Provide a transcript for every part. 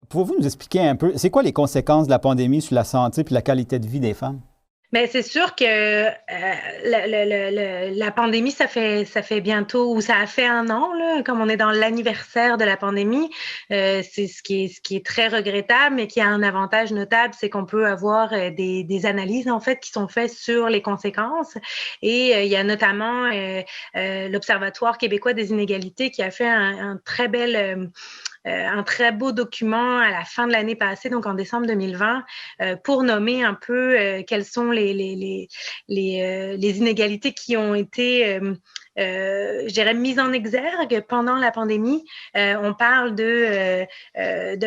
Pouvez-vous nous expliquer un peu, c'est quoi les conséquences de la pandémie sur la santé et la qualité de vie des femmes? Mais c'est sûr que la pandémie, ça fait bientôt, ou ça a fait un an, là, comme on est dans l'anniversaire de la pandémie. C'est ce qui est très regrettable, mais qui a un avantage notable, c'est qu'on peut avoir des analyses, en fait, qui sont faites sur les conséquences. Et il y a notamment l'Observatoire québécois des inégalités qui a fait un très un très beau document à la fin de l'année passée, donc en décembre 2020, pour nommer un peu quelles sont les inégalités qui ont été, je dirais, mises en exergue pendant la pandémie. On parle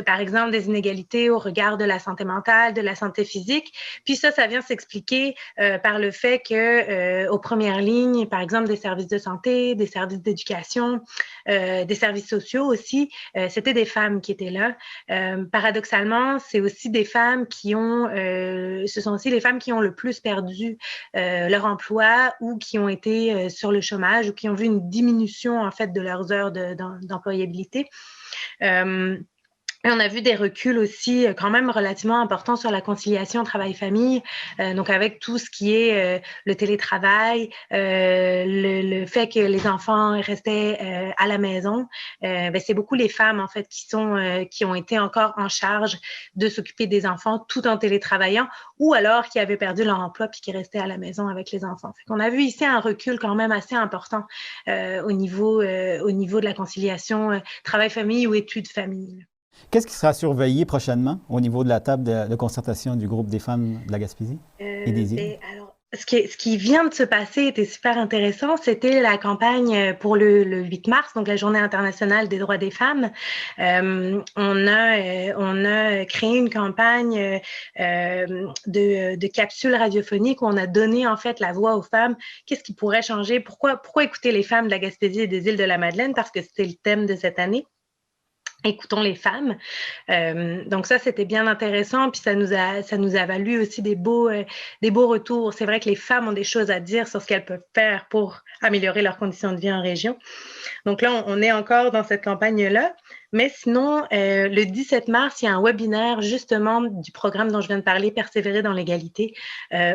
par exemple, des inégalités au regard de la santé mentale, de la santé physique. Puis ça vient s'expliquer par le fait que aux premières lignes, par exemple, des services de santé, des services d'éducation, des services sociaux aussi, c'était des femmes qui étaient là. Paradoxalement, c'est aussi des femmes ce sont aussi les femmes qui ont le plus perdu leur emploi ou qui ont été sur le chômage ou qui ont vu une diminution en fait de leurs heures d'employabilité. Et on a vu des reculs aussi quand même relativement importants sur la conciliation travail-famille, donc avec tout ce qui est le télétravail, le fait que les enfants restaient à la maison. Ben, c'est beaucoup les femmes en fait qui ont été encore en charge de s'occuper des enfants tout en télétravaillant, ou alors qui avaient perdu leur emploi puis qui restaient à la maison avec les enfants. Fait qu'on a vu ici un recul quand même assez important au niveau de la conciliation travail-famille ou études-famille. Qu'est-ce qui sera surveillé prochainement au niveau de la table de concertation du groupe des femmes de la Gaspésie et des îles? Ben, alors, ce qui vient de se passer était super intéressant. C'était la campagne pour le 8 mars, donc la Journée internationale des droits des femmes. On a créé une campagne de capsules radiophoniques où on a donné en fait la voix aux femmes. Qu'est-ce qui pourrait changer? Pourquoi écouter les femmes de la Gaspésie et des îles de la Madeleine? Parce que c'était le thème de cette année. Écoutons les femmes. Donc ça, c'était bien intéressant, puis ça nous a valu aussi des beaux retours. C'est vrai que les femmes ont des choses à dire sur ce qu'elles peuvent faire pour améliorer leurs conditions de vie en région. Donc là, on est encore dans cette campagne-là. Mais sinon, le 17 mars, il y a un webinaire justement du programme dont je viens de parler, Persévérer dans l'égalité,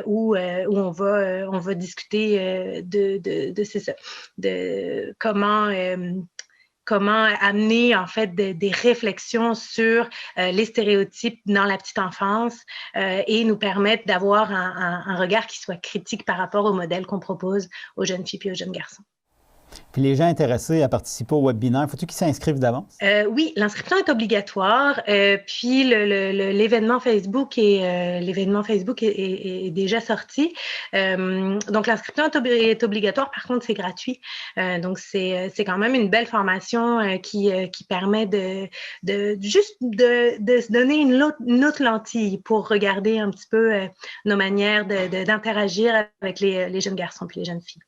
où on va discuter c'est ça, de comment amener en fait des réflexions sur les stéréotypes dans la petite enfance et nous permettre d'avoir un regard qui soit critique par rapport au modèle qu'on propose aux jeunes filles et aux jeunes garçons. Puis les gens intéressés à participer au webinaire, faut-il qu'ils s'inscrivent d'avance? Oui, l'inscription est obligatoire. Puis l'événement Facebook est déjà sorti. Donc l'inscription est obligatoire. Par contre, c'est gratuit. Donc c'est quand même une belle formation qui permet de se donner une autre lentille pour regarder un petit peu nos manières d'interagir avec les jeunes garçons puis les jeunes filles.